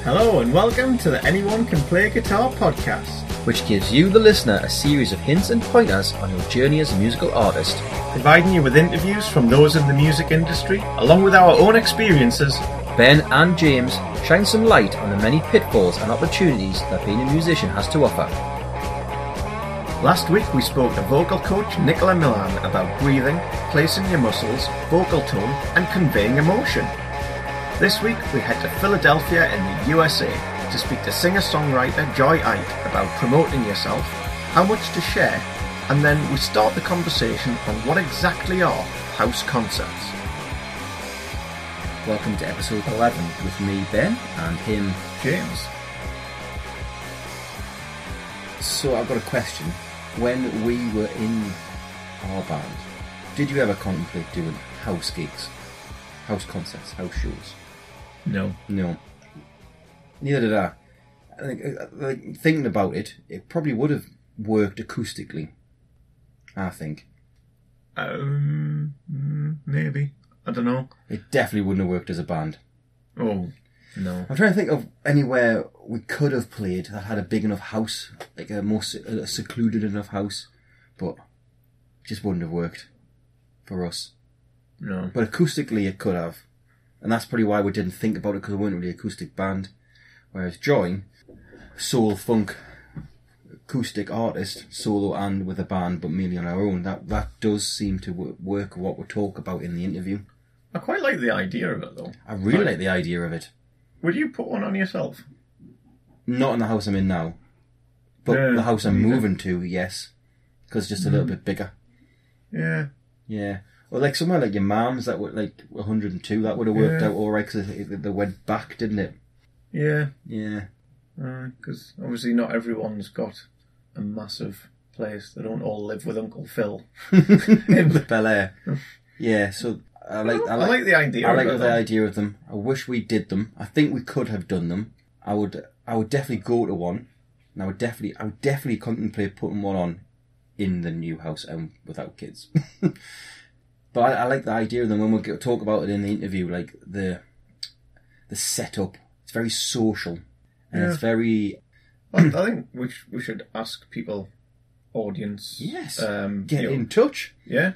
Hello and welcome to the Anyone Can Play Guitar podcast, which gives you, the listener, a series of hints and pointers on your journey as a musical artist, providing you with interviews from those in the music industry, along with our own experiences. Ben and James shine some light on the many pitfalls and opportunities that being a musician has to offer. Last week we spoke to vocal coach Nicola Milan about breathing, placing your muscles, vocal tone and conveying emotion. This week we head to Philadelphia in the USA to speak to singer-songwriter Joy Ike about promoting yourself, how much to share, and then we start the conversation on what exactly are house concerts. Welcome to episode 11 with me, Ben, and him, James. So I've got a question. When we were in our band, did you ever contemplate doing house gigs? House concerts, house shows? No. Neither did I. Like, thinking about it, it probably would have worked acoustically, I think. Maybe. I don't know. It definitely wouldn't have worked as a band. Oh, no. I'm trying to think of anywhere we could have played that had a big enough house, like a secluded enough house, but it just wouldn't have worked for us. No. But acoustically it could have. And that's probably why we didn't think about it, because we weren't really an acoustic band. Whereas Joy, soul funk acoustic artist, solo and with a band, but mainly on our own, that does seem to work what we talk about in the interview. I quite like the idea of it, though. I really like the idea of it. Would you put one on yourself? Not in the house I'm in now. But the house I'm moving to, yes. Because it's just a little bit bigger. Yeah. Yeah. Or like somewhere like your mum's, that would like 102, that would have worked out alright, because they went back, didn't it? Yeah. Yeah. Because obviously not everyone's got a massive place. They don't all live with Uncle Phil. In Bel Air. Yeah, so I like the idea. I like the idea of them. I wish we did them. I think we could have done them. I would definitely go to one, and I would definitely contemplate putting one on in the new house and without kids. But I like the idea of them. When we talk about it in the interview, like the setup, it's very social, and it's very. I think we should ask people, audience. Yes. Get in touch. Yeah.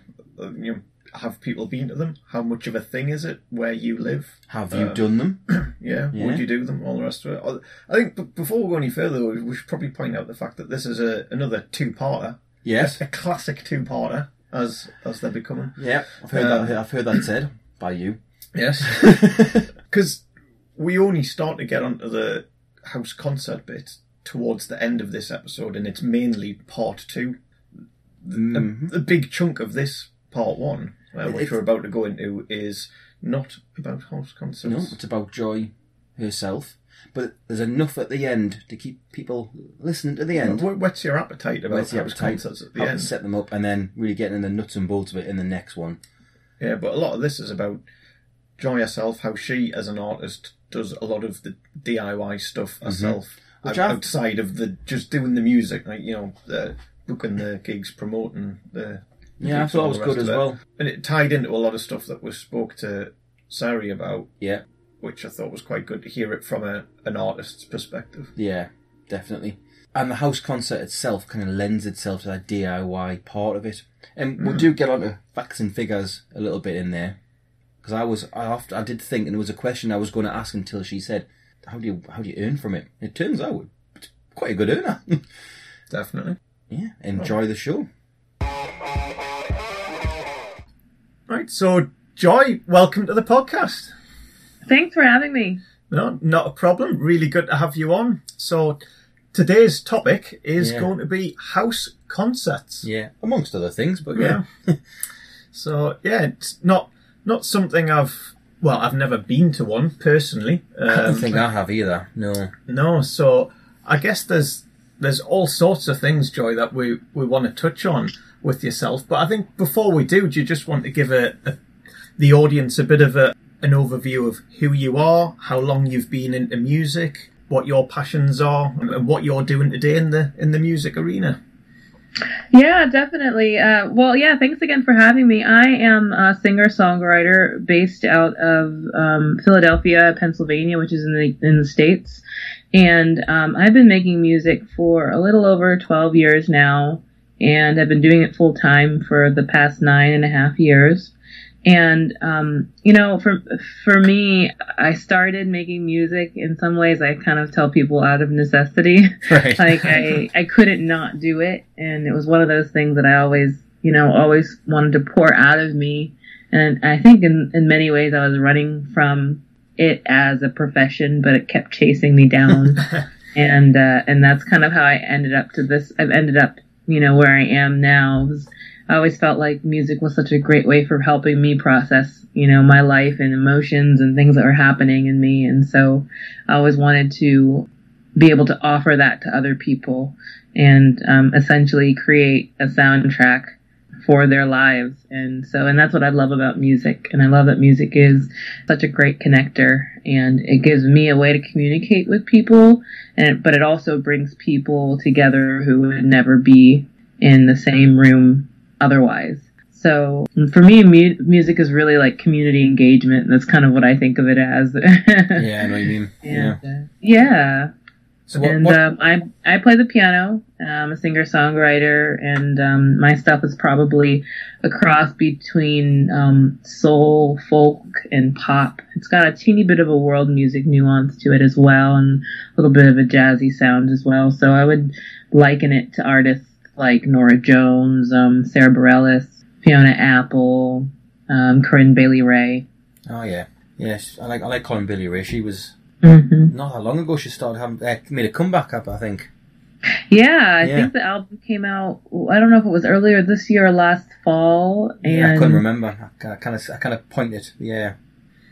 Have people been to them? How much of a thing is it where you live? Have you done them? Yeah. Would you do them? All the rest of it. I think before we go any further, we should probably point out the fact that this is another two-parter. Yes. A classic two-parter, as they're becoming. Yeah. I've heard that said by you. Yes. Because we only start to get onto the house concert bit towards the end of this episode, and it's mainly part two. The big chunk of this part one, which we're about to go into, is not about house concerts. No, it's about Joy herself. But there's enough at the end to keep people listening to the end. What's your appetite about house concerts at the end? Set them up, and then really getting in the nuts and bolts of it in the next one. Yeah, but a lot of this is about Joy herself, how she, as an artist, does a lot of the DIY stuff herself. Outside of just doing the music, like, booking the gigs, promoting the yeah, I thought it was good as well. And it tied into a lot of stuff that we spoke to Sari about. Yeah. Which I thought was quite good to hear it from an artist's perspective. Yeah, definitely. And the house concert itself kind of lends itself to that DIY part of it. And we do get onto facts and figures a little bit in there. Because I did think, and it was a question I was going to ask until she said, how do you earn from it? It turns out it's quite a good earner. Definitely. Yeah, enjoy the show. Right, so Joy, welcome to the podcast. Thanks for having me. No, not a problem. Really good to have you on. So today's topic is going to be house concerts. Yeah, amongst other things, but yeah. So it's not something I've never been to one personally. I don't think I have either. No. So I guess there's all sorts of things, Joy, that we want to touch on with yourself. But I think before we do you just want to give the audience a bit of an overview of who you are, how long you've been into music, what your passions are, and what you're doing today in the music arena? Yeah, definitely. Well, yeah, thanks again for having me. I am a singer-songwriter based out of Philadelphia, Pennsylvania, which is in the States. And I've been making music for a little over 12 years now, and I've been doing it full time for the past 9.5 years. And for me, I started making music. In some ways, I kind of tell people out of necessity. Right. Like I couldn't not do it, and it was one of those things that I always wanted to pour out of me. And I think in many ways, I was running from it as a profession, but it kept chasing me down. and that's kind of how I ended up to this. I've ended up, where I am now. I always felt like music was such a great way for helping me process, my life and emotions and things that were happening in me. And so I always wanted to be able to offer that to other people and essentially create a soundtrack for their lives. And that's what I love about music. And I love that music is such a great connector, and it gives me a way to communicate with people. But it also brings people together who would never be in the same room otherwise. So for me, music is really like community engagement. That's kind of what I think of it as. Yeah, I know what you mean. Yeah. So I play the piano. I'm a singer-songwriter, and my stuff is probably a cross between soul, folk, and pop. It's got a teeny bit of a world music nuance to it as well, and a little bit of a jazzy sound as well. So I would liken it to artists like Nora Jones, Sarah Bareilles, Fiona Apple, Corinne Bailey Rae. Oh yeah, yes, I like Corinne Bailey Rae. She was not that long ago. She started having made a comeback up, I think. Yeah, I think the album came out. I don't know if it was earlier this year or last fall. And yeah, I couldn't remember. I kind of pointed. Yeah.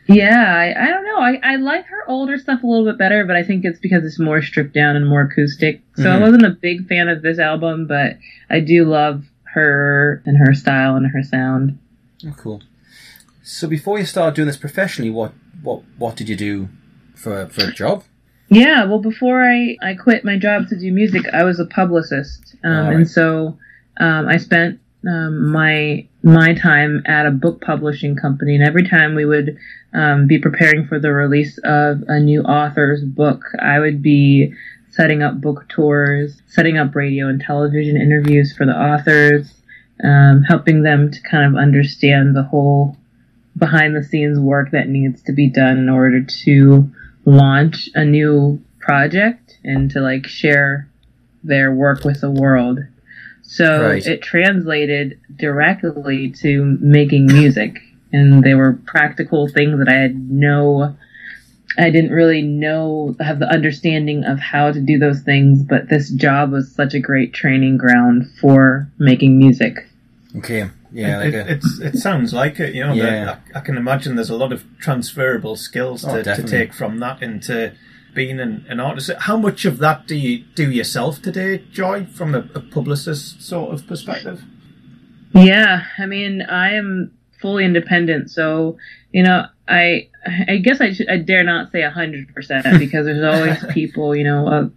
Yeah, I don't know. I like her older stuff a little bit better, but I think it's because it's more stripped down and more acoustic. So I wasn't a big fan of this album, but I do love her and her style and her sound. Oh, cool. So before you started doing this professionally, what did you do for a job? Yeah, well, before I quit my job to do music, I was a publicist. Right. And so I spent my time at a book publishing company, and every time we would be preparing for the release of a new author's book, I would be setting up book tours, setting up radio and television interviews for the authors, helping them to kind of understand the whole behind the scenes work that needs to be done in order to launch a new project and to like share their work with the world. So It translated directly to making music, and they were practical things that I didn't really have the understanding of how to do those things, but this job was such a great training ground for making music. Okay. Yeah, it sounds like it, Yeah. I can imagine there's a lot of transferable skills to take from that into being an artist. How much of that do you do yourself today, Joy, from a publicist sort of perspective? Yeah, I mean, I am fully independent, so I guess I dare not say 100% because there's always people,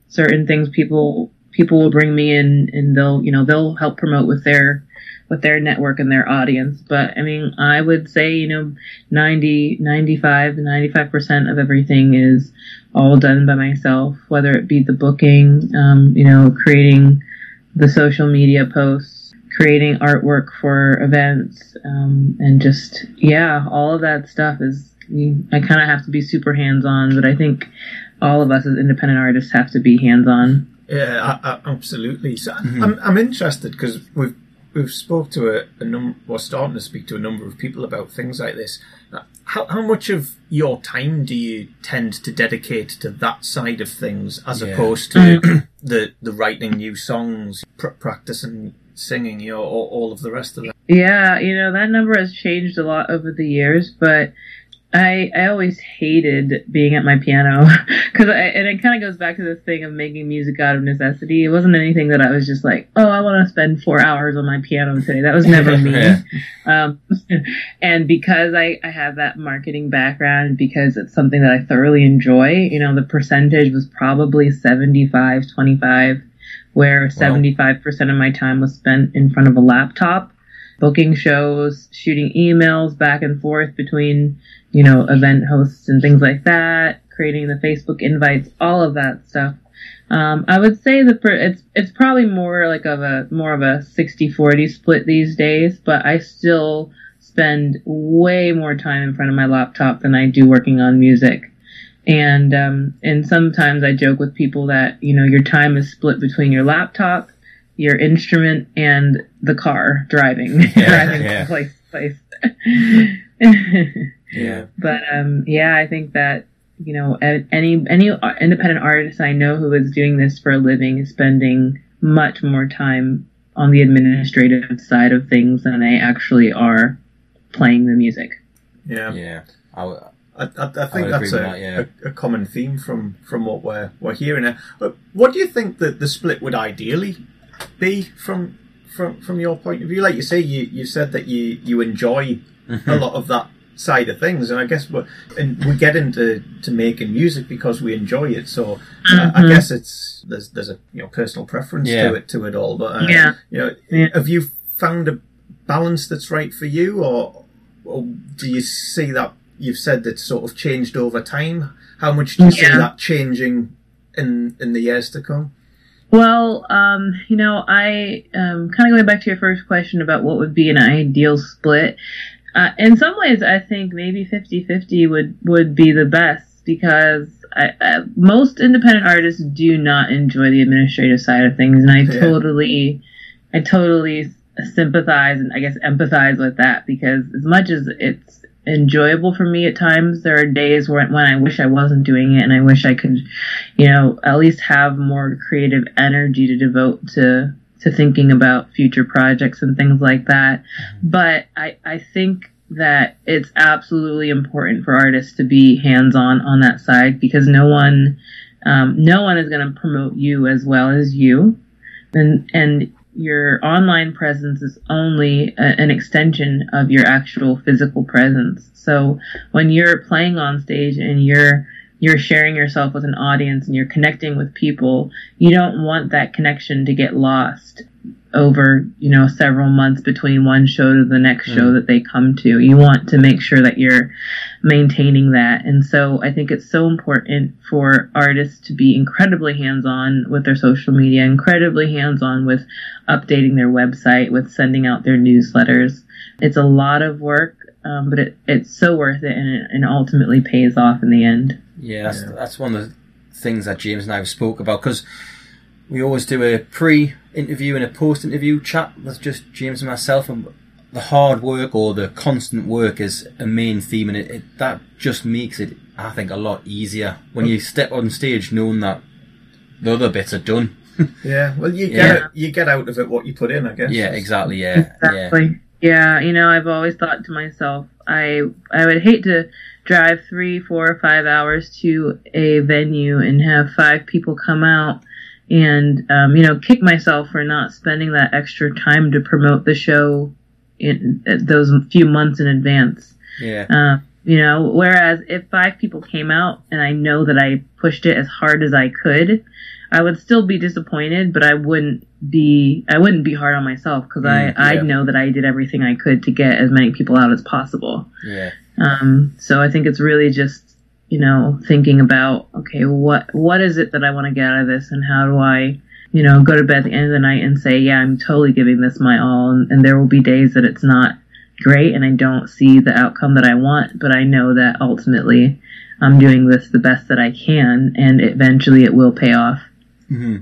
certain things people will bring me in and they'll help promote with their network and their audience. But I mean, I would say, 95% of everything is all done by myself, whether it be the booking, creating the social media posts, creating artwork for events, and just, all of that stuff I kind of have to be super hands-on, but I think all of us as independent artists have to be hands-on. Yeah, absolutely. So I'm interested because we've spoke to we're starting to speak to a number of people about things like this. How much of your time do you tend to dedicate to that side of things as opposed to the writing new songs, practicing singing, or all of the rest of that? Yeah, that number has changed a lot over the years, but I always hated being at my piano and it kind of goes back to this thing of making music out of necessity. It wasn't anything that I was just like, oh, I want to spend 4 hours on my piano today. That was never me. And because I have that marketing background, because it's something that I thoroughly enjoy, the percentage was probably 75-25, where 75% of my time was spent in front of a laptop, booking shows, shooting emails back and forth between, event hosts and things like that, creating the Facebook invites, all of that stuff. I would say that it's probably more of a 60-40 split these days, but I still spend way more time in front of my laptop than I do working on music. And sometimes I joke with people that, your time is split between your laptop, your instrument, and the car driving from place to place. Yeah. But, I think that, any independent artist I know who is doing this for a living is spending much more time on the administrative side of things than they actually are playing the music. Yeah. Yeah. I think that's a common theme from what we're hearing. But what do you think that the split would ideally be from your point of view? Like you say, you said that you enjoy a lot of that side of things, and I guess we get into making music because we enjoy it. So I guess there's a personal preference to it all. But have you found a balance that's right for you, or do you see that? You've said that sort of changed over time. How much do you see that changing in the years to come? Well, I kind of going back to your first question about what would be an ideal split. In some ways, I think maybe 50-50 would be the best, because most independent artists do not enjoy the administrative side of things, and I totally sympathize and I guess empathize with that, because as much as it's enjoyable for me at times, there are days when I wish I wasn't doing it, and I wish I could, at least have more creative energy to devote to thinking about future projects and things like that. But I think that it's absolutely important for artists to be hands-on on that side, because no one is going to promote you as well as you, and your online presence is only an extension of your actual physical presence. So when you're playing on stage and you're sharing yourself with an audience and you're connecting with people, you don't want that connection to get lost over, several months between one show to the next show that they come to. You want to make sure that you're maintaining that. And so I think it's so important for artists to be incredibly hands-on with their social media, incredibly hands-on with updating their website, with sending out their newsletters. It's a lot of work, but it's so worth it, and it ultimately pays off in the end. Yeah, that's one of the things that James and I have spoke about, because we always do a pre-interview and a post-interview chat with just James and myself, and the hard work or the constant work is a main theme, and that just makes it, I think, a lot easier when you step on stage knowing that the other bits are done. Yeah, well, you get out of it what you put in, I guess. Yeah, exactly. Yeah, exactly. Yeah, I've always thought to myself, I would hate to drive 3, 4, 5 hours to a venue and have 5 people come out and kick myself for not spending that extra time to promote the show in those few months in advance. Yeah. Whereas if 5 people came out and I know that I pushed it as hard as I could, I would still be disappointed, but I wouldn't be hard on myself, because I know that I did everything I could to get as many people out as possible. Yeah. So I think it's really just, thinking about, okay, what is it that I want to get out of this, and how do I, go to bed at the end of the night and say, yeah, I'm totally giving this my all, and there will be days that it's not great and I don't see the outcome that I want, but I know that ultimately I'm doing this the best that I can, and eventually it will pay off. Mm-hmm.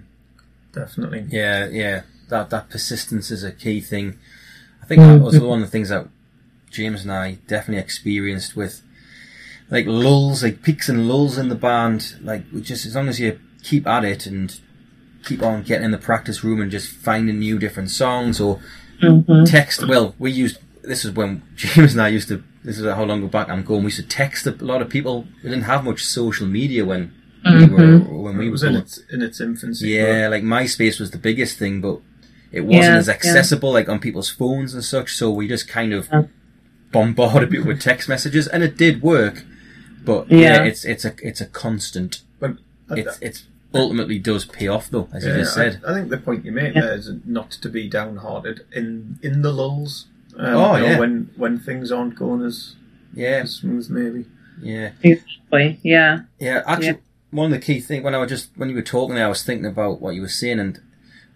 Definitely. Yeah. That persistence is a key thing. I think that was one of the things that James and I definitely experienced with, like, lulls, like peaks and lulls in the band. Like, just as long as you keep at it and keep on getting in the practice room and just finding new different songs or text. Well, this is when James and I used to, this is how long back I'm going, we used to text a lot of people. We didn't have much social media when we was in its infancy. Yeah, like MySpace was the biggest thing, but it wasn't as accessible like on people's phones and such, so we just kind of bombarded people with text messages, and it did work. But it's a constant. But it's ultimately does pay off, though, as you just said. I think the point you make there is not to be downhearted in the lulls. When things aren't going as smooth, maybe. Yeah. Exactly. Yeah. Yeah. Actually, one of the key things when you were talking there, I was thinking about what you were saying. And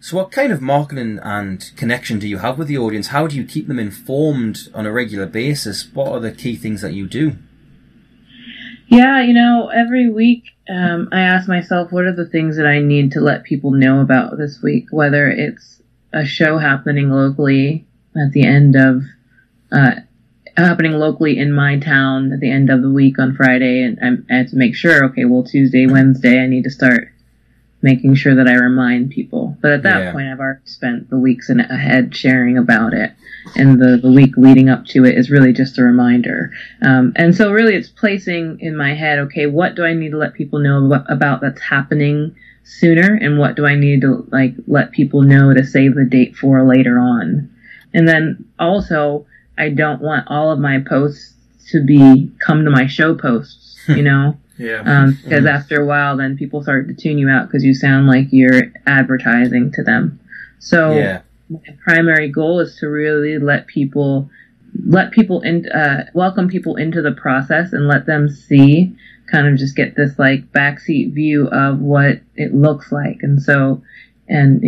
so, what kind of marketing and connection do you have with the audience? How do you keep them informed on a regular basis? What are the key things that you do? Yeah, every week I ask myself, what are the things that I need to let people know about this week? Whether it's a show happening locally at the end of happening locally in my town at the end of the week on Friday, and I have to make sure, okay, well, Tuesday, Wednesday, I need to start making sure that I remind people. But at that point, I've already spent the weeks ahead sharing about it, and the week leading up to it is really just a reminder. And so really it's placing in my head, okay, what do I need to let people know about that's happening sooner, and what do I need to let people know to save the date for later on? And then also, I don't want all of my posts to come to my show posts, because after a while, then people start to tune you out because you sound like you're advertising to them. So my primary goal is to really welcome people into the process and let them see, kind of just get this backseat view of what it looks like. And so, and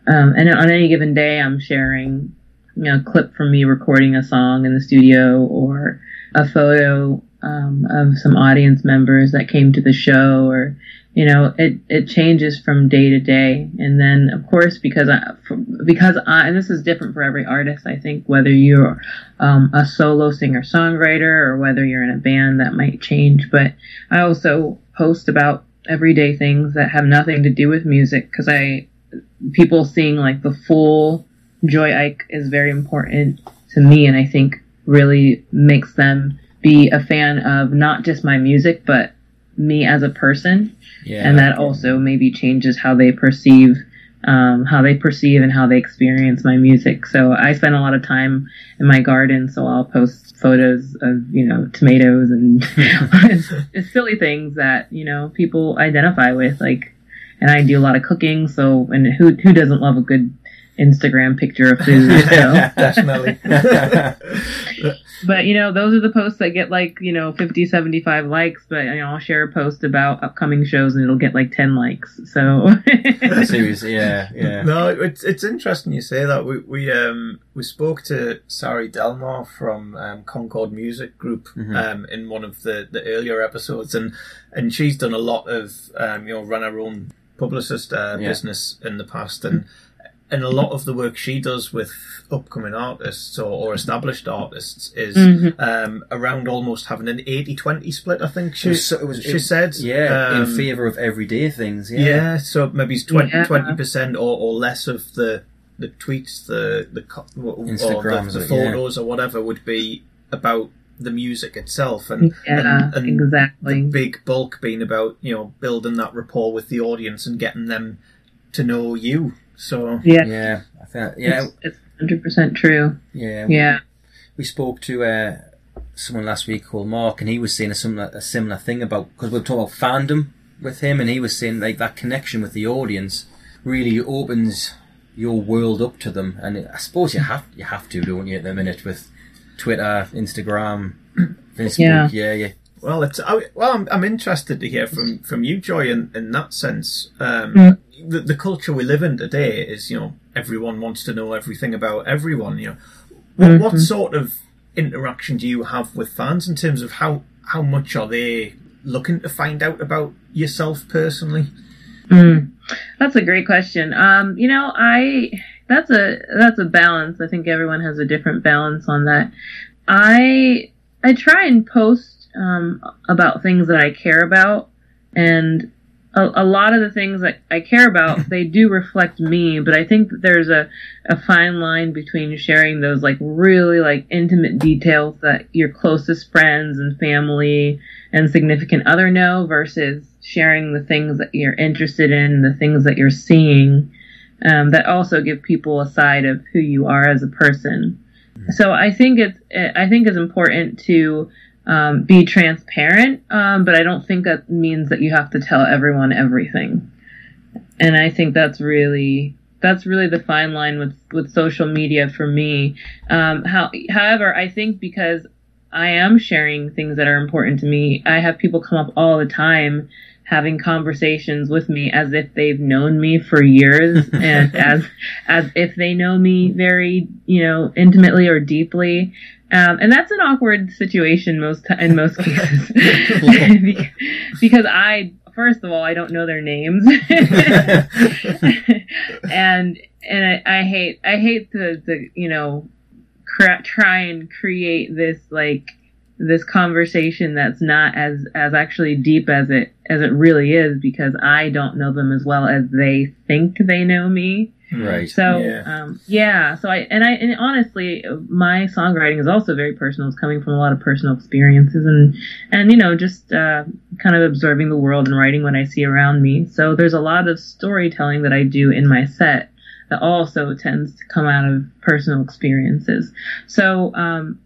on any given day, I'm sharing a clip from me recording a song in the studio, or a photo of some audience members that came to the show, or it changes from day to day. And then of course, because and this is different for every artist, I think, whether you're a solo singer songwriter or whether you're in a band, that might change. But I also post about everyday things that have nothing to do with music, because people seeing the full Joy Ike is very important to me, and I think really makes them be a fan of not just my music, but me as a person. And that also maybe changes how they perceive and how they experience my music. So I spend a lot of time in my garden, so I'll post photos of, tomatoes and it's silly things that, people identify with, and I do a lot of cooking, and who doesn't love a good Instagram picture of food? Definitely. But those are the posts that get 50, 75 likes, but I'll share a post about upcoming shows and it'll get 10 likes. So seriously, yeah. No, it's interesting you say that. We spoke to Sari Delmar from Concord Music Group in one of the earlier episodes, and she's done a lot of run her own publicist business in the past, and a lot of the work she does with upcoming artists or established artists is around almost having an 80-20 split, I think she said. Yeah, in favour of everyday things. Yeah, so maybe it's 20% or less of the tweets, the Instagrams, the photos or whatever would be about the music itself, and exactly. The big bulk being about building that rapport with the audience and getting them to know you. So I think it's 100% true. We spoke to someone last week called Mark, and he was saying a similar thing about, because we were talking about fandom with him, and he was saying that connection with the audience really opens your world up to them, and I suppose you have to, don't you, at the minute, with Twitter, Instagram, Facebook. Yeah. Well, I'm interested to hear from you, Joy, in that sense. The culture we live in today is, everyone wants to know everything about everyone. What sort of interaction do you have with fans in terms of how much are they looking to find out about yourself personally? That's a great question. That's a balance. I think everyone has a different balance on that. I try and post about things that I care about, and a lot of the things that I care about, they do reflect me, but I think that there's a fine line between sharing those really intimate details that your closest friends and family and significant other know, versus sharing the things that you're interested in, the things that you're seeing, that also give people a side of who you are as a person. So I think it's important to be transparent, but I don't think that means that you have to tell everyone everything. And I think that's really the fine line with social media for me. However, I think because I am sharing things that are important to me, I have people come up all the time having conversations with me as if they've known me for years and as if they know me very, intimately or deeply. And that's an awkward situation in most cases because first of all, I don't know their names, and I hate to try and create this conversation that's not as actually deep as it really is, because I don't know them as well as they think they know me. Right. So, so and honestly, my songwriting is also very personal. It's coming from a lot of personal experiences and just kind of observing the world and writing what I see around me. So there's a lot of storytelling that I do in my set that also tends to come out of personal experiences. So,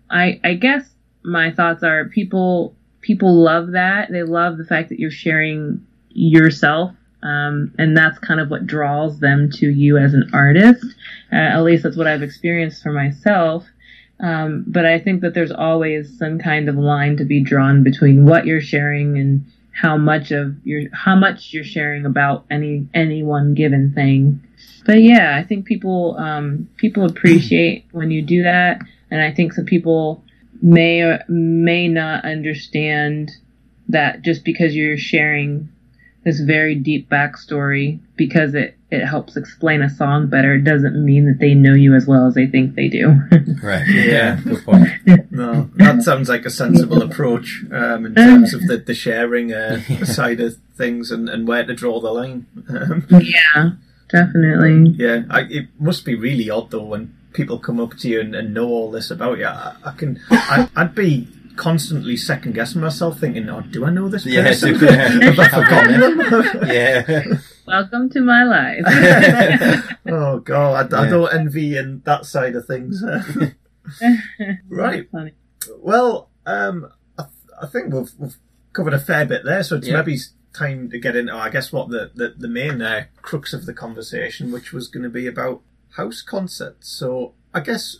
I guess my thoughts are people love that. They love the fact that you're sharing yourself. And that's kind of what draws them to you as an artist. At least that's what I've experienced for myself. But I think that there's always some kind of line to be drawn between what you're sharing and how much you're sharing about any one given thing. But yeah, I think people appreciate when you do that. And I think some people may or may not understand that just because you're sharing this very deep backstory, because it helps explain a song better, doesn't mean that they know you as well as they think they do. Right. Yeah. Good point. No, that sounds like a sensible approach in terms of the sharing side of things and where to draw the line. Yeah, definitely. Yeah, it must be really odd though when people come up to you and know all this about you. I'd be constantly second guessing myself, thinking, "Oh, do I know this person? Have I forgotten them?" Yeah. Welcome to my life. Oh God, I don't envy in that side of things. Right. Well, I think we've covered a fair bit there, so it's maybe time to get into, I guess, what the main crux of the conversation, which was going to be about house concerts. So I guess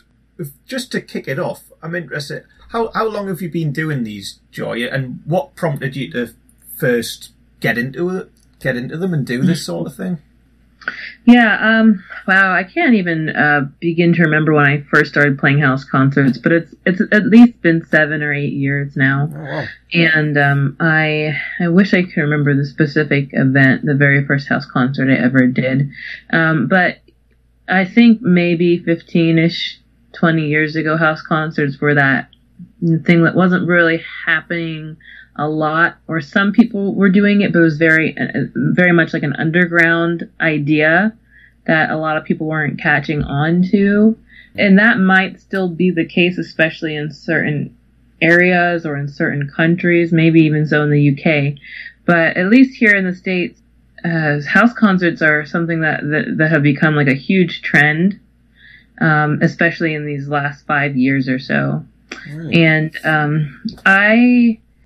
just to kick it off, I'm interested. How long have you been doing these, Joy, and what prompted you to first get into them and do this sort of thing? Yeah, wow, I can't even begin to remember when I first started playing house concerts, but it's at least been 7 or 8 years now. Oh, wow. And I wish I could remember the specific event, the very first house concert I ever did. But I think maybe 15-ish, 20 years ago, house concerts were that thing that wasn't really happening a lot, or some people were doing it, but it was very much like an underground idea that a lot of people weren't catching on to. And that might still be the case, especially in certain areas or in certain countries, maybe even so in the UK. But at least here in the States, house concerts are something that have become like a huge trend, especially in these last 5 years or so. Really? And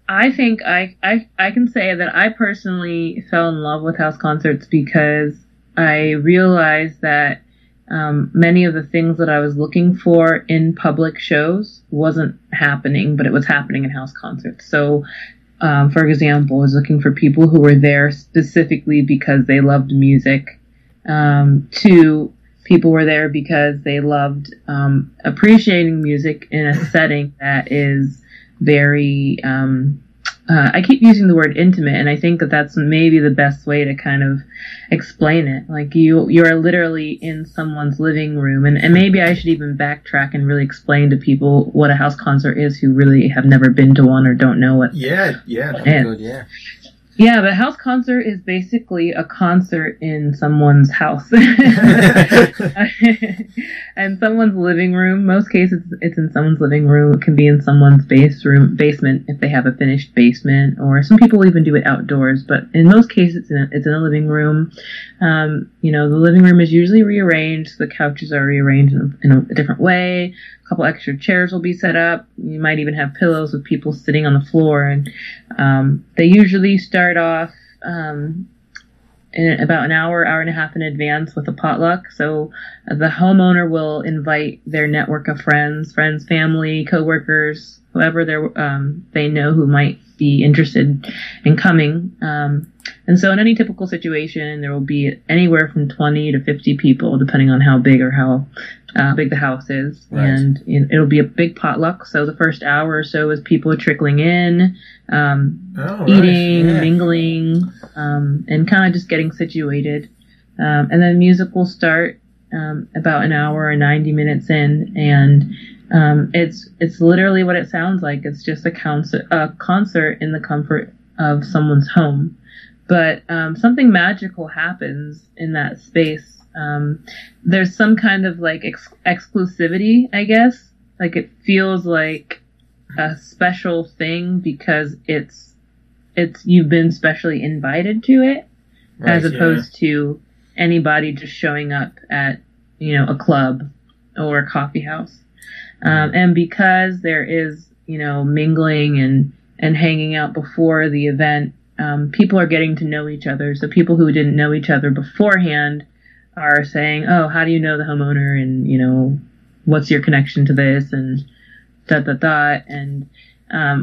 I think I can say that I personally fell in love with house concerts because I realized that many of the things that I was looking for in public shows wasn't happening, but it was happening in house concerts. So, for example, I was looking for people who were there specifically because they loved music. To people were there because they loved appreciating music in a setting that is very, I keep using the word intimate, and I think that that's maybe the best way to kind of explain it. Like you're literally in someone's living room, and maybe I should even backtrack and really explain to people what a house concert is who really have never been to one or don't know what. Yeah, that'd be good, yeah. Yeah, but a house concert is basically a concert in someone's house. And someone's living room. Most cases, it's in someone's living room. It can be in someone's basement if they have a finished basement, or some people even do it outdoors. But in most cases, it's in a living room. The living room is usually rearranged. The couches are rearranged in a different way. A couple extra chairs will be set up. You might even have pillows with people sitting on the floor. And they usually start off in about an hour and a half in advance with a potluck. So the homeowner will invite their network of friends, family, coworkers, whoever they know who might be interested in coming. And so in any typical situation, there will be anywhere from 20 to 50 people, depending on how big or how big the house is. Right. And it'll be a big potluck. So the first hour or so is people trickling in, eating, mingling, and kind of just getting situated. And then music will start about an hour or 90 minutes in, and it's literally what it sounds like. It's just a concert in the comfort of someone's home. But something magical happens in that space. There's some kind of like exclusivity, I guess. Like it feels like a special thing because it's you've been specially invited to it, right, as opposed to anybody just showing up at a club or a coffee house. And because there is mingling and hanging out before the event, people are getting to know each other. So people who didn't know each other beforehand are saying, "Oh, how do you know the homeowner?" And what's your connection to this? And And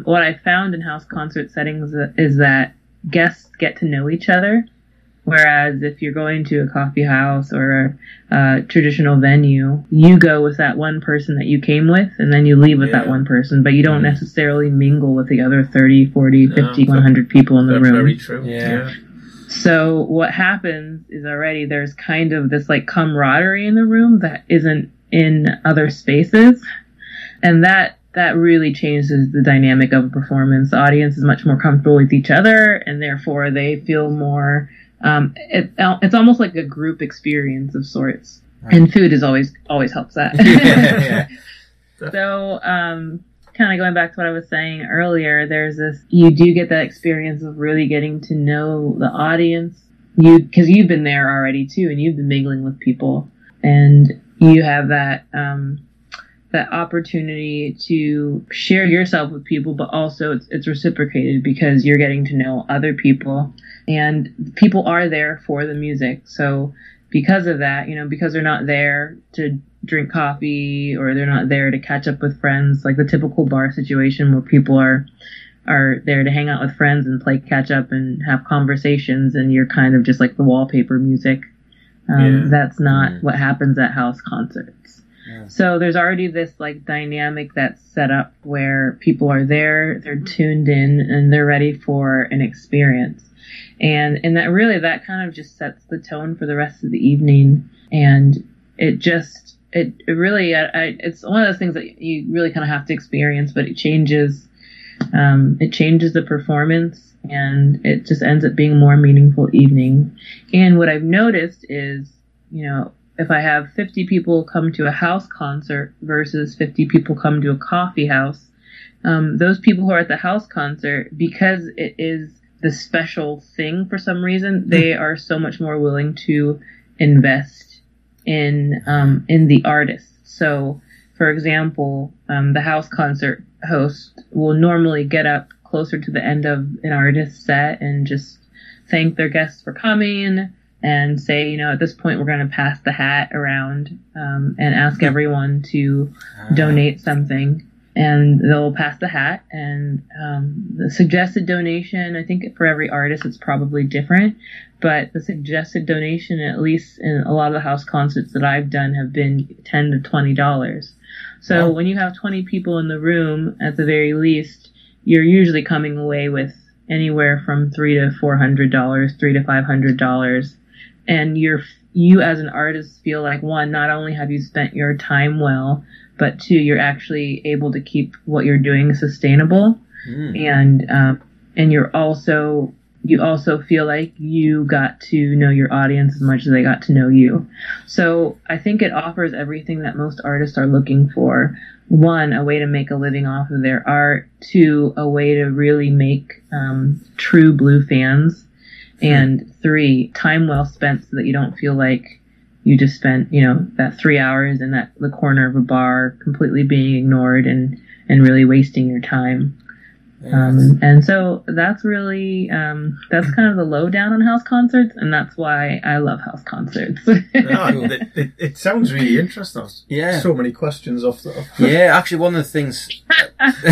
what I found in house concert settings is that guests get to know each other. Whereas if you're going to a coffee house or a traditional venue, you go with that one person that you came with, and then you leave with that one person, but you don't necessarily mingle with the other 30, 40, 50, 100 people in the room. Very true. Yeah. So what happens is already there's kind of this like camaraderie in the room that isn't in other spaces. And that really changes the dynamic of a performance. The audience is much more comfortable with each other, and therefore they feel more... it's almost like a group experience of sorts, right. And food is always helps that. So, kind of going back to what I was saying earlier, you do get that experience of really getting to know the audience, because you've been there already too, and you've been mingling with people, and you have that opportunity to share yourself with people, but also it's reciprocated because you're getting to know other people. And people are there for the music. So because of that, because they're not there to drink coffee or they're not there to catch up with friends, like the typical bar situation where people are there to hang out with friends and play catch up and have conversations, and you're kind of just like the wallpaper music. That's not what happens at house concerts. Yeah. So there's already this like dynamic that's set up where people are there, they're tuned in, and they're ready for an experience. And that kind of just sets the tone for the rest of the evening. And it really, it's one of those things that you really kind of have to experience, but it changes the performance, and it just ends up being a more meaningful evening. And what I've noticed is, if I have 50 people come to a house concert versus 50 people come to a coffee house, those people who are at the house concert, because it is the special thing for some reason, they are so much more willing to invest in the artist. So, for example, the house concert host will normally get up closer to the end of an artist's set and just thank their guests for coming and say, at this point we're going to pass the hat around and ask everyone to donate something. And they'll pass the hat, and the suggested donation, I think for every artist it's probably different, but the suggested donation, at least in a lot of the house concerts that I've done, have been $10 to $20. So when you have 20 people in the room, at the very least, you're usually coming away with anywhere from $300 to $400, $300 to $500. And you as an artist feel like, one, not only have you spent your time well, but two, you're actually able to keep what you're doing sustainable. And you also feel like you got to know your audience as much as they got to know you. So I think it offers everything that most artists are looking for. One, a way to make a living off of their art. Two, a way to really make true blue fans. And three, time well spent so that you don't feel like you just spent, that 3 hours in the corner of a bar completely being ignored and really wasting your time. And so that's really that's kind of the lowdown on house concerts, and that's why I love house concerts. It sounds really interesting. Yeah, so many questions off the. Yeah, actually, one of the things. I'm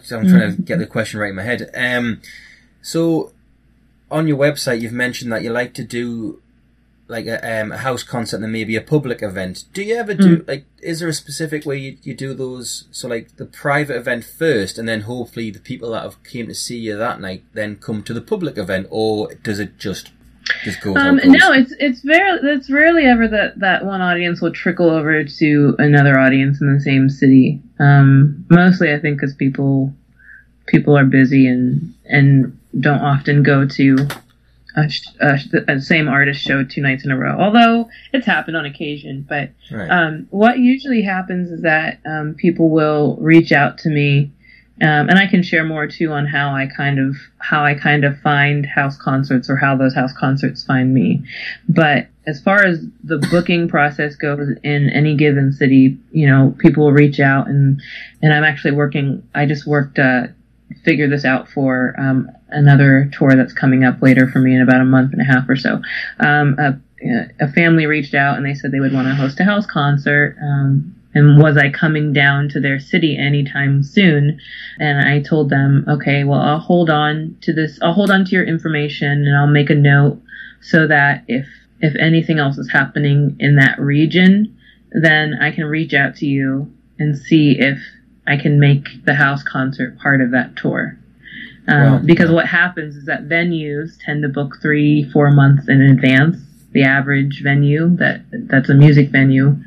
trying to get the question right in my head. So on your website, you've mentioned that you like to do like a house concert and then maybe a public event. Do you ever do is there a specific way you do those? So like the private event first, and then hopefully the people that have came to see you that night then come to the public event, or does it just go? No, it's rarely ever that one audience will trickle over to another audience in the same city. Mostly I think because people are busy and don't often go to a same artist show 2 nights in a row, although it's happened on occasion. But what usually happens is that people will reach out to me, and I can share more too on how I kind of find house concerts, or how those house concerts find me. But as far as the booking process goes in any given city, people will reach out, and I'm actually I just worked figure this out for another tour that's coming up later for me in about a month and a half or so. A family reached out and they said they would want to host a house concert, and was I coming down to their city anytime soon? And I told them, okay, well, I'll hold on to your information, and I'll make a note so that if anything else is happening in that region, then I can reach out to you and see if I can make the house concert part of that tour. Because what happens is that venues tend to book 3-4 months in advance. The average venue that's a music venue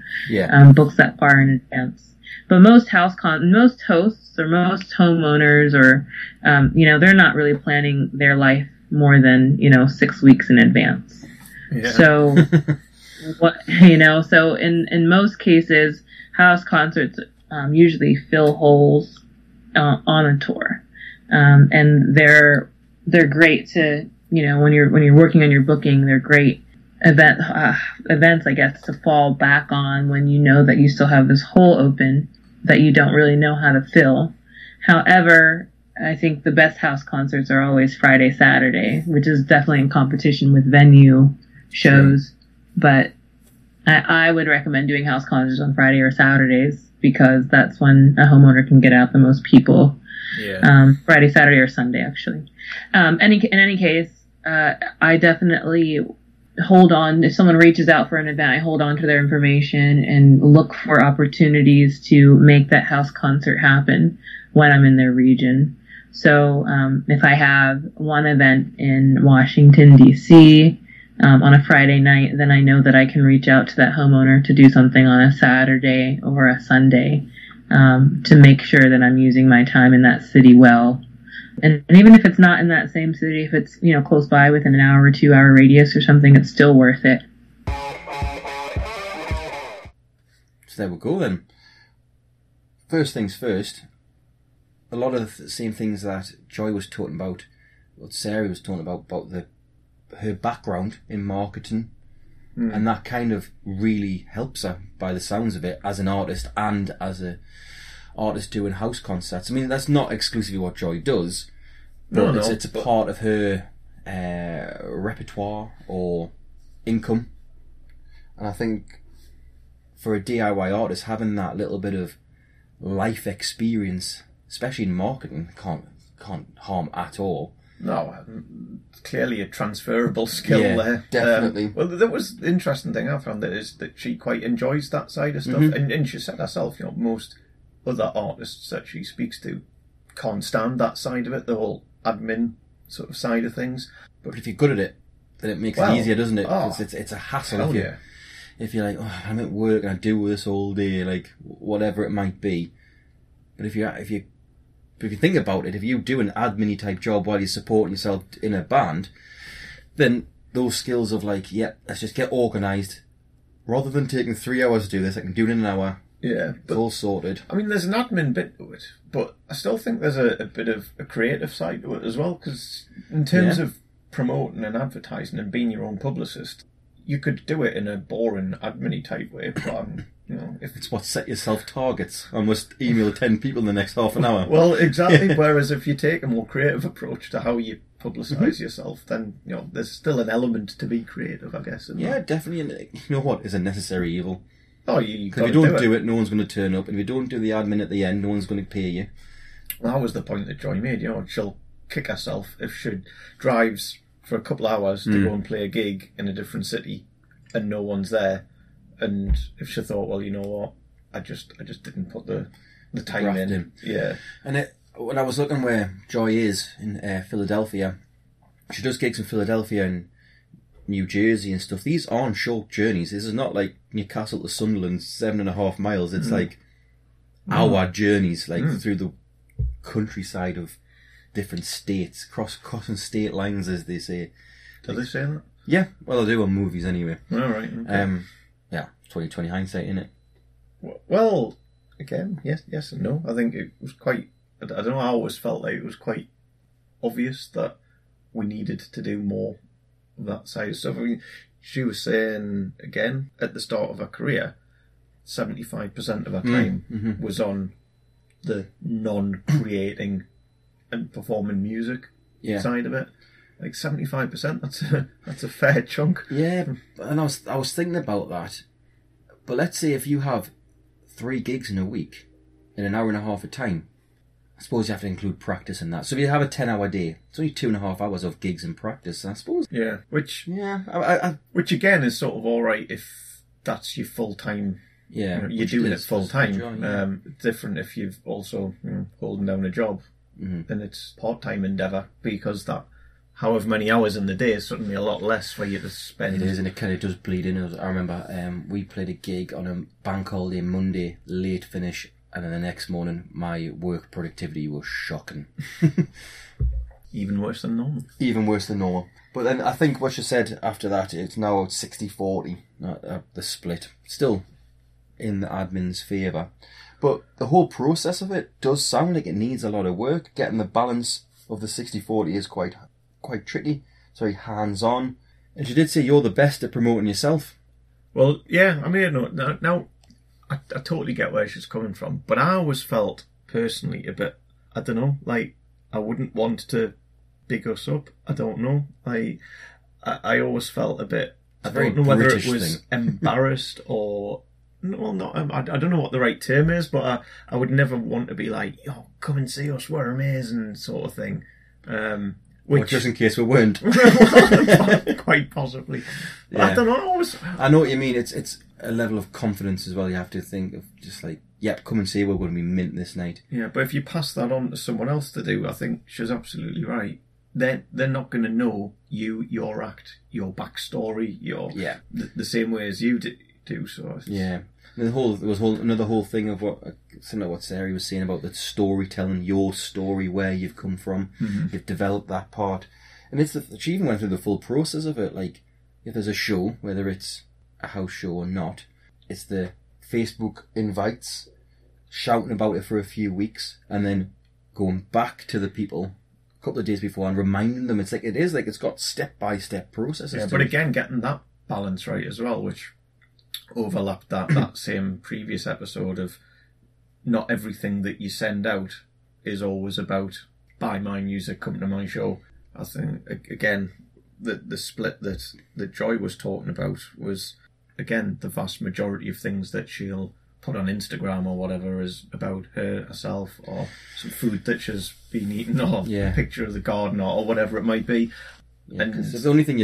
books that far in advance. But most most hosts or most homeowners or they're not really planning their life more than 6 weeks in advance. Yeah. So so in most cases, house concerts usually fill holes on a tour, and they're great to when you're working on your booking. They're great events, I guess, to fall back on when you know that you still have this hole open that you don't really know how to fill. However, I think the best house concerts are always Friday, Saturday, which is definitely in competition with venue shows. But I would recommend doing house concerts on Friday or Saturdays, because that's when a homeowner can get out the most people. Yeah. Friday, Saturday, or Sunday, actually. In any case, I definitely hold on. If someone reaches out for an event, I hold on to their information and look for opportunities to make that house concert happen when I'm in their region. So if I have one event in Washington, D.C., on a Friday night, then I know that I can reach out to that homeowner to do something on a Saturday or a Sunday, to make sure that I'm using my time in that city well. And even if it's not in that same city, if it's close by within an hour or 2 hour radius or something, it's still worth it. So there we go then. First things first, a lot of the same things that Joy was talking about, what Sari was talking about her background in marketing, and that kind of really helps her by the sounds of it as an artist and as a artist doing house concerts. I mean, that's not exclusively what Joy does, but it's a part of her repertoire or income. And I think for a DIY artist, having that little bit of life experience, especially in marketing, can't harm at all. No, clearly a transferable skill there. Definitely. Well, there was the interesting thing I found is that she quite enjoys that side of stuff, and she said herself, most other artists that she speaks to can't stand that side of it, the whole admin sort of side of things. But if you're good at it, then it makes it easier, doesn't it? Because it's a hassle if you're like, I'm at work and I do this all day, like whatever it might be. But if you think about it, if you do an admin-y type job while you're supporting yourself in a band, then those skills of let's just get organised. Rather than taking 3 hours to do this, I can do it in an hour. Yeah. It's all sorted. I mean, there's an admin bit to it, but I still think there's a bit of a creative side to it as well, because in terms of promoting and advertising and being your own publicist, you could do it in a boring admin-y type way, but if It's what set yourself targets. I must email 10 people in the next half an hour. well, exactly. Whereas if you take a more creative approach to how you publicise yourself, then there's still an element to be creative, I guess. Yeah, definitely. And you know what is a necessary evil? Oh, you Because if you don't do it, no one's going to turn up. And if you don't do the admin at the end, no one's going to pay you. Well, that was the point that Joy made. She'll kick herself if she drives for a couple of hours to go and play a gig in a different city and no one's there. And if she thought, well, you know what, I just didn't put the time in. Yeah. And when I was looking where Joy is in Philadelphia, she does gigs in Philadelphia and New Jersey and stuff. These aren't short journeys. This is not like Newcastle to Sunderland, 7.5 miles. It's like hour journeys, like through the countryside of different states, crossing state lines, as they say. Do they say that? Yeah, well, they do on movies anyway. All right. Okay. Yeah, 20/20 hindsight, innit? Well, again, yes and no. I think it was quite. I don't know. I always felt like it was quite obvious that we needed to do more of that side of stuff. I mean, she was saying again at the start of her career, 75% of her time was on the non-creating and performing music side of it. Like 75%, that's a fair chunk. Yeah, and I was thinking about that. But let's say if you have 3 gigs in a week in an hour and a half of time, I suppose you have to include practice in that. So if you have a 10-hour day, it's only 2.5 hours of gigs and practice, I suppose. Yeah, which again is sort of all right if that's your full time. Yeah, you're doing it full time. It's different if you've also holding down a job, then it's part-time endeavour, because that however many hours in the day is suddenly a lot less for you to spend. It is, and it kind of does bleed in. I remember we played a gig on a bank holiday Monday, late finish, and then the next morning my work productivity was shocking. Even worse than normal. Even worse than normal. But then I think what you said after that, it's now 60-40, the split. Still in the admin's favour. But the whole process of it does sound like it needs a lot of work. Getting the balance of the 60-40 is quite tricky. It's very hands-on. And you did say you're the best at promoting yourself. Well, yeah, I mean, now I totally get where she's coming from, but I always felt personally a bit, I don't know, like I wouldn't want to big us up. I don't know. I always felt a bit, I don't know whether British it was thing. Embarrassed or... Well, not. I don't know what the right term is, but I would never want to be like, "Oh, come and see us, we're amazing," sort of thing. Which, just in case we weren't, quite possibly. Yeah. I don't know. I know what you mean. It's a level of confidence as well. You have to think of just like, "Yep, come and see. We're going to be mint this night." Yeah, but if you pass that on to someone else to do, I think she's absolutely right. They're not going to know you, your act, your backstory, the same way as you do. So yeah. And there was another whole thing of similar to what Sari was saying about the storytelling, your story, where you've come from. You've developed that part, and she even went through the full process of it. Like if there's a show, whether it's a house show or not, it's the Facebook invites, shouting about it for a few weeks, and then going back to the people a couple of days before and reminding them. It's got step-by-step processes. Yeah, but again, getting that balance right as well, which overlapped that same previous episode of not everything that you send out is always about buy my music, come to my show. I think again the split that Joy was talking about was again the vast majority of things that she'll put on Instagram or whatever is about herself or some food that she's been eating or a picture of the garden or whatever it might be. Yeah, and if the only thing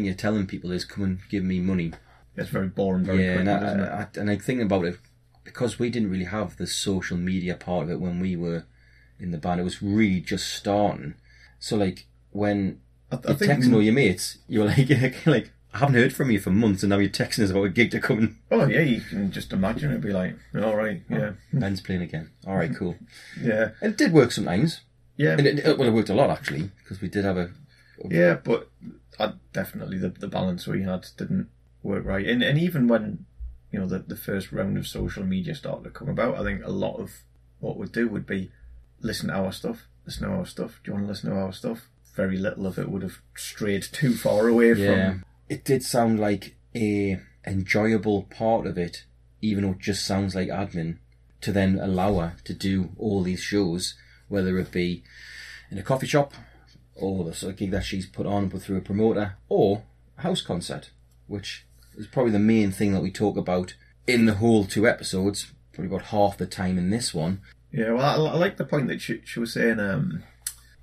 you're telling people is come and give me money, it's very boring, very quickly, isn't it? And I think about it, because we didn't really have the social media part of it when we were in the band. It was really just starting. So, like, when you're texting all your mates, you're like, I haven't heard from you for months, and now you're texting us about a gig to come in. Oh, yeah, you can just imagine it'd be like, all right, yeah. Ben's playing again. All right, cool. Yeah. And it did work sometimes. Yeah. And it worked a lot, actually, because we did have a... Yeah, but definitely the balance we had didn't work right. And even when, the first round of social media started to come about, I think a lot of what we'd do would be listen to our stuff. Do you want to listen to our stuff? Very little of it would have strayed too far away from... It did sound like a enjoyable part of it, even though it just sounds like admin, to then allow her to do all these shows, whether it be in a coffee shop, or the sort of gig that she's put on but through a promoter, or a house concert, which is probably the main thing that we talk about in the whole 2 episodes, probably about half the time in this one. Yeah, well, I like the point that she was saying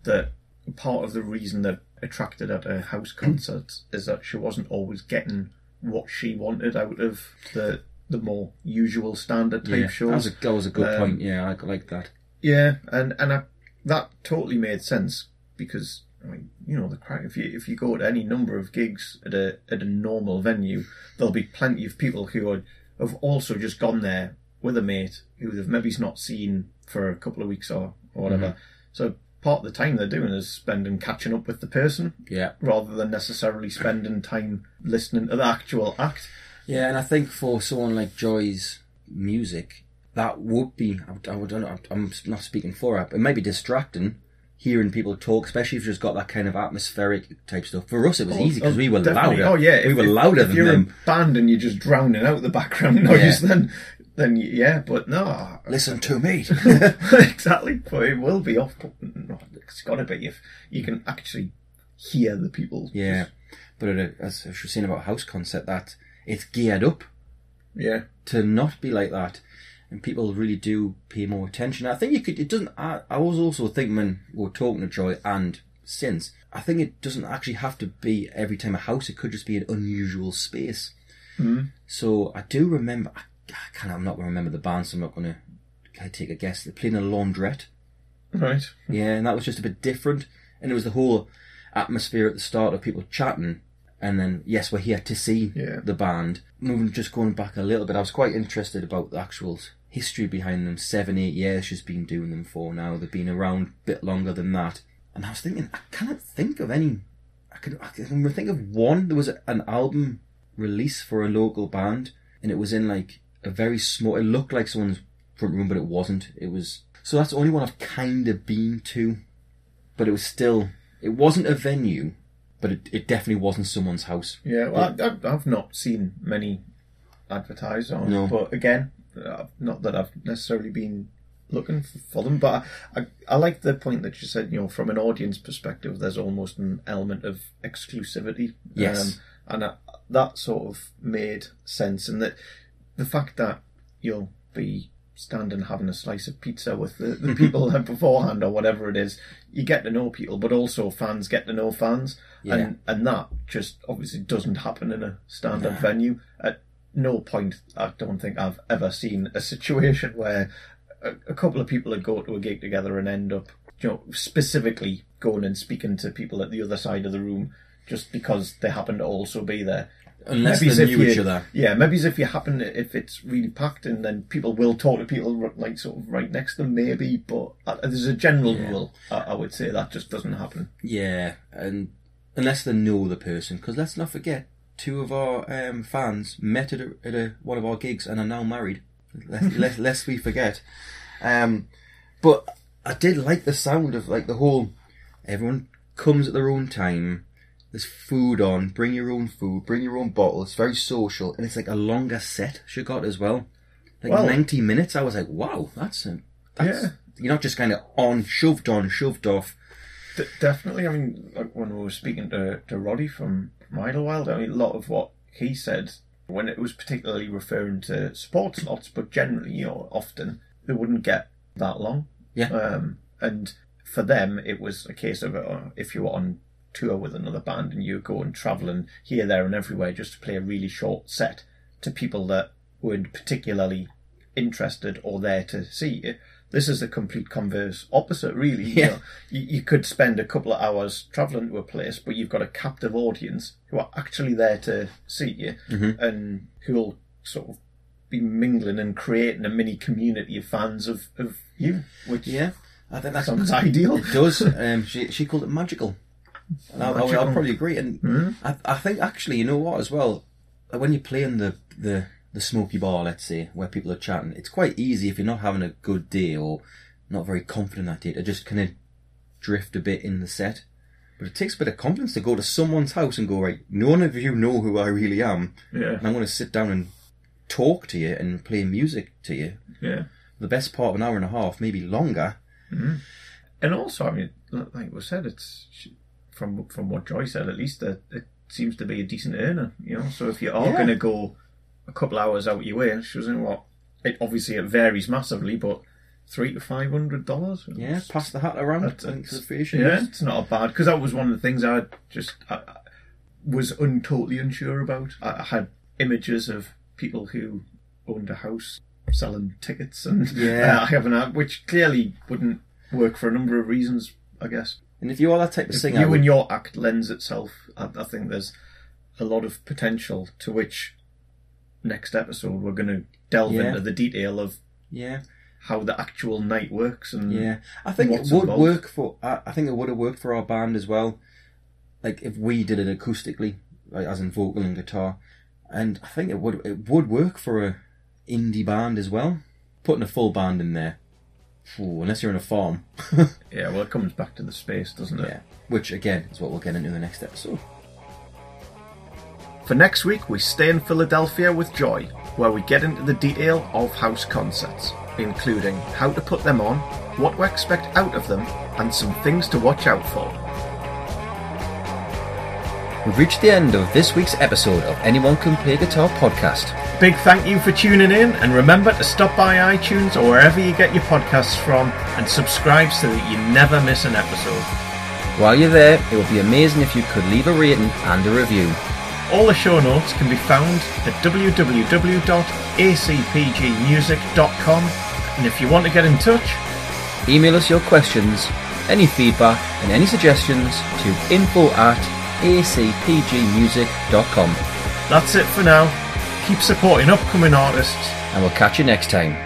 that part of the reason that attracted her to house concerts is that she wasn't always getting what she wanted out of the more usual standard type shows. That was a good point. Yeah, I like that. Yeah, and that totally made sense because I mean, you know, the crack. If you go to any number of gigs at a normal venue, there'll be plenty of people who have also just gone there with a mate who they've maybe not seen for a couple of weeks or whatever. Mm-hmm. So part of the time they're doing is spending catching up with the person, rather than necessarily spending time listening to the actual act. Yeah, and I think for someone like Joy's music, that would be, I'm not speaking for her, but it might be distracting hearing people talk, especially if you've just got that kind of atmospheric type stuff. For us, it was easy because we were louder. Oh yeah, we were louder than them. If you're a band and you're just drowning out the background noise, then yeah, but no. Listen to me. Exactly, but it will be off-putting. It's got to be if you can actually hear the people. Yeah, but as I was saying about house concert, that it's geared up. Yeah. To not be like that. And people really do pay more attention. I think I was also thinking when we were talking to Joy and since, I think it doesn't actually have to be every time a house, it could just be an unusual space. Mm. So I do remember, I'm not going to remember the band, so I'm not going to take a guess. They're playing a laundrette. Right. Yeah, and that was just a bit different. And it was the whole atmosphere at the start of people chatting. And then, yes, we're here to see the band. Just going back a little bit, I was quite interested about the actual history behind them. 7-8 years she's been doing them for now. They've been around a bit longer than that. And I was thinking, I can't think of any. I can think of one. There was an album release for a local band, and it was in like a very small. It looked like someone's front room, but it wasn't. It was. So that's the only one I've kind of been to, but it was still. It wasn't a venue, but it definitely wasn't someone's house. Yeah, well, I've not seen many advertised on. No. But again, not that I've necessarily been looking for them, but I like the point that you said, you know, from an audience perspective, there's almost an element of exclusivity. Yes. And that sort of made sense. And that the fact that you'll be standing having a slice of pizza with the people beforehand or whatever it is, you get to know people, but also fans get to know fans. Yeah. And that just obviously doesn't happen in a standard venue. At no point, I don't think I've ever seen a situation where a couple of people would go to a gig together and end up, you know, specifically going and speaking to people at the other side of the room just because they happen to also be there. Unless they knew each other. Yeah, maybe if it's really packed, and then people will talk to people like sort of right next to them, maybe. But there's a general rule, I would say, that just doesn't happen. Yeah, and unless they know the person, because let's not forget, 2 of our fans met at one of our gigs and are now married. Lest we forget. But I did like the sound of like the whole. Everyone comes at their own time. There's food on. Bring your own food. Bring your own bottle. It's very social, and it's like a longer set she got as well. Like 90 minutes. I was like, wow, that's you're not just kind of shoved off. Definitely. I mean, like when we were speaking to Roddy from Idlewild, I mean, a lot of what he said, when it was particularly referring to sports lots, but generally, you know, often they wouldn't get that long. Yeah. And for them, it was a case of if you were on tour with another band and you go and travelling here, there and everywhere just to play a really short set to people that weren't particularly interested or there to see you. This is the complete converse opposite, really. Yeah. You know, you could spend a couple of hours travelling to a place, but you've got a captive audience who are actually there to see you and who will sort of be mingling and creating a mini community of fans of you, which I think that sounds ideal. It does. She called it magical. And I'll probably agree. And I think actually, you know what, as well, when you play in the smoky bar, let's say, where people are chatting, it's quite easy if you're not having a good day or not very confident that day to just kind of drift a bit in the set. But it takes a bit of confidence to go to someone's house and go, right, none of you know who I really am. Yeah. And I'm going to sit down and talk to you and play music to you. Yeah. The best part of an hour and a half, maybe longer. Mm-hmm. And also, I mean, like we said, it's from what Joy said, at least, that it seems to be a decent earner, you know. So if you are going to go a couple hours out your way, she was in what? It varies massively, but $300 to $500. Yeah, pass the hat around. Yeah, it's not bad, because that was one of the things I was totally unsure about. I had images of people who owned a house selling tickets, and I haven't had, which clearly wouldn't work for a number of reasons, I guess. And if you are that type of singer, and your act lends itself, I think there's a lot of potential, to which next episode we're going to delve into the detail of how the actual night works. And I think it would work for. I think it would have worked for our band as well. Like if we did it acoustically, like as in vocal and guitar, and I think it would work for a indie band as well. Putting a full band in there, unless you're in a farm. Yeah, well, it comes back to the space, doesn't it? Yeah, which again is what we'll get into in the next episode. For next week, we stay in Philadelphia with Joy, where we get into the detail of house concerts, including how to put them on, what to expect out of them, and some things to watch out for. We've reached the end of this week's episode of Anyone Can Play Guitar podcast. Big thank you for tuning in, and remember to stop by iTunes or wherever you get your podcasts from and subscribe so that you never miss an episode. While you're there, it would be amazing if you could leave a rating and a review. All the show notes can be found at www.acpgmusic.com, and if you want to get in touch, email us your questions, any feedback and any suggestions to info@acpgmusic.com. That's it for now. Keep supporting upcoming artists, and we'll catch you next time.